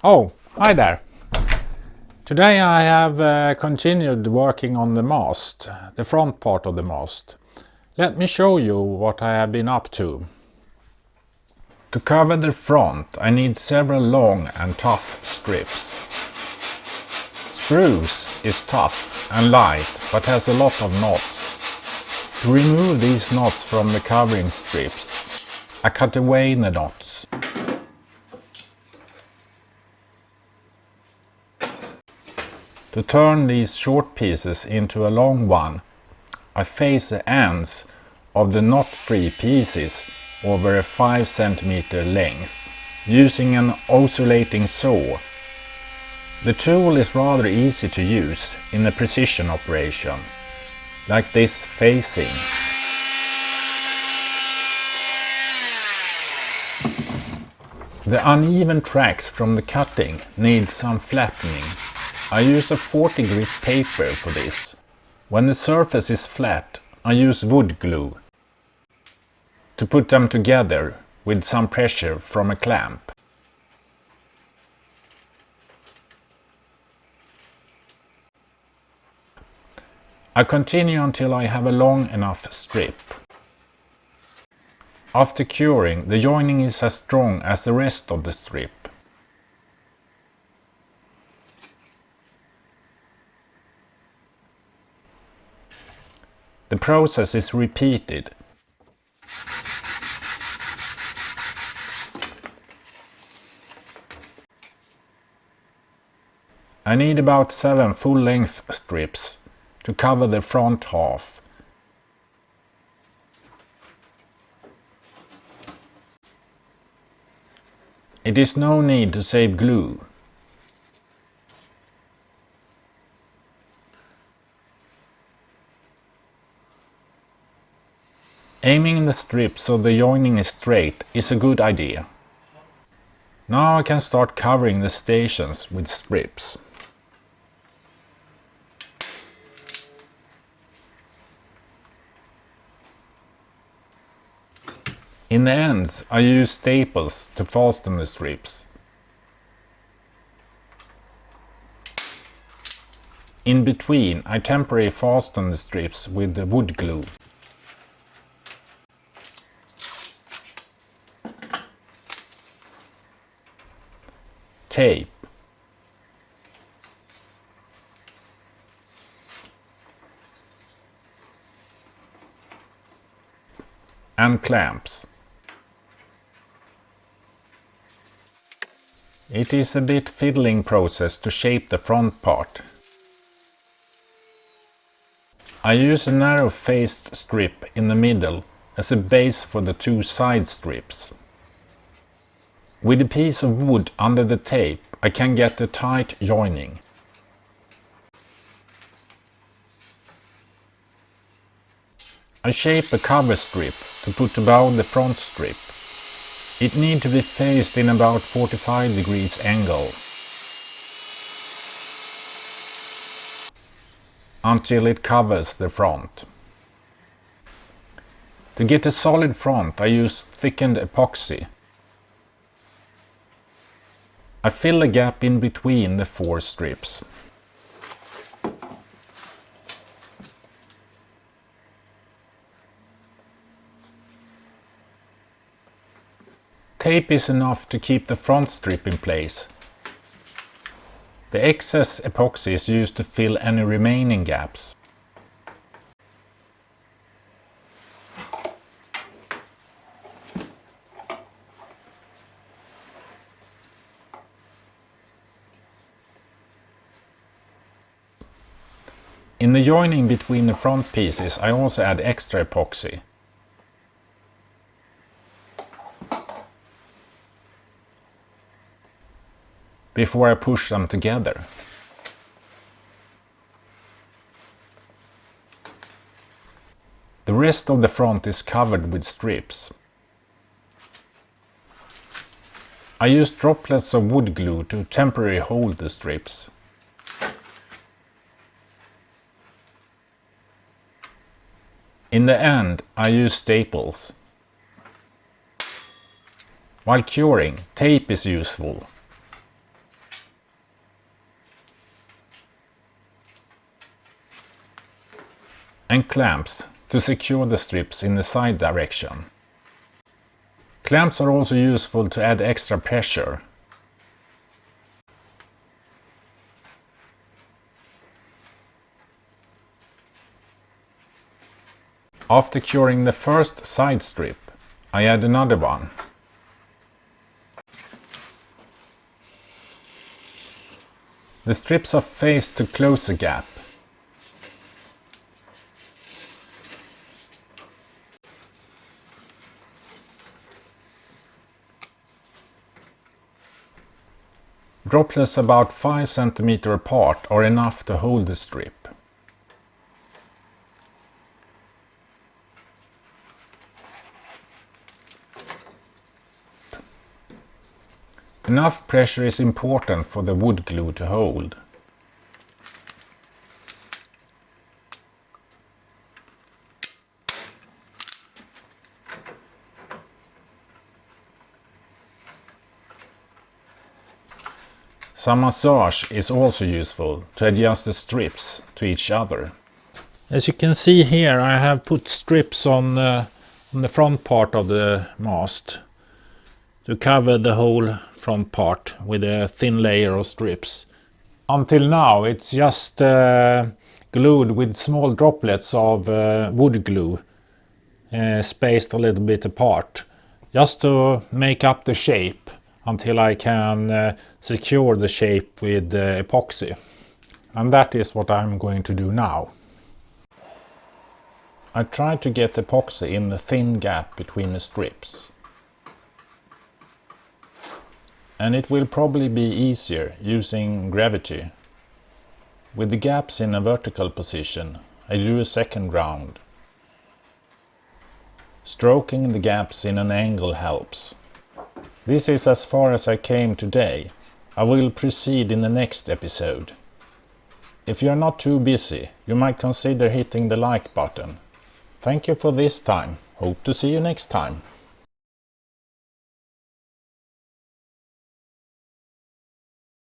Oh, hi there. Today I have continued working on the mast, the front part of the mast. Let me show you what I have been up to. To cover the front I need several long and tough strips. Spruce is tough and light but has a lot of knots. To remove these knots from the covering strips, I cut away the knots. To turn these short pieces into a long one, I face the ends of the knot-free pieces over a 5 cm length, using an oscillating saw. The tool is rather easy to use in a precision operation, like this facing. The uneven tracks from the cutting need some flattening. I use a 40 grit paper for this. When the surface is flat, I use wood glue to put them together with some pressure from a clamp. I continue until I have a long enough strip. After curing, the joining is as strong as the rest of the strip. The process is repeated. I need about 7 full-length strips to cover the front half. It is no need to save glue. Aiming the strip so the joining is straight is a good idea. Now I can start covering the stations with strips. In the ends I use staples to fasten the strips. In between I temporarily fasten the strips with the wood glue. Tape. And clamps. It is a bit fiddling process to shape the front part. I use a narrow-faced strip in the middle as a base for the 2 side strips. With a piece of wood under the tape I can get a tight joining. I shape a cover strip to put above the front strip. It needs to be faced in about 45 degrees angle until it covers the front. To get a solid front I use thickened epoxy. I fill a gap in between the 4 strips. Tape is enough to keep the front strip in place. The excess epoxy is used to fill any remaining gaps. In the joining between the front pieces I also add extra epoxy. Before I push them together. The rest of the front is covered with strips. I use droplets of wood glue to temporarily hold the strips. In the end, I use staples. While curing, tape is useful. and clamps to secure the strips in the side direction. Clamps are also useful to add extra pressure. After curing the first side strip, I add another one. The strips are faced to close the gap. Droplets about 5 cm apart are enough to hold the strip. Enough pressure is important for the wood glue to hold. Some massage is also useful to adjust the strips to each other. As you can see here, I have put strips on the front part of the mast to cover the whole front part with a thin layer of strips. Until now it's just glued with small droplets of wood glue spaced a little bit apart, just to make up the shape until I can secure the shape with epoxy. And that is what I'm going to do now. I tried to get epoxy in the thin gap between the strips. And it will probably be easier using gravity. With the gaps in a vertical position, I do a second round. Stroking the gaps in an angle helps. This is as far as I came today. I will proceed in the next episode. If you're not too busy, you might consider hitting the like button. Thank you for this time. Hope to see you next time.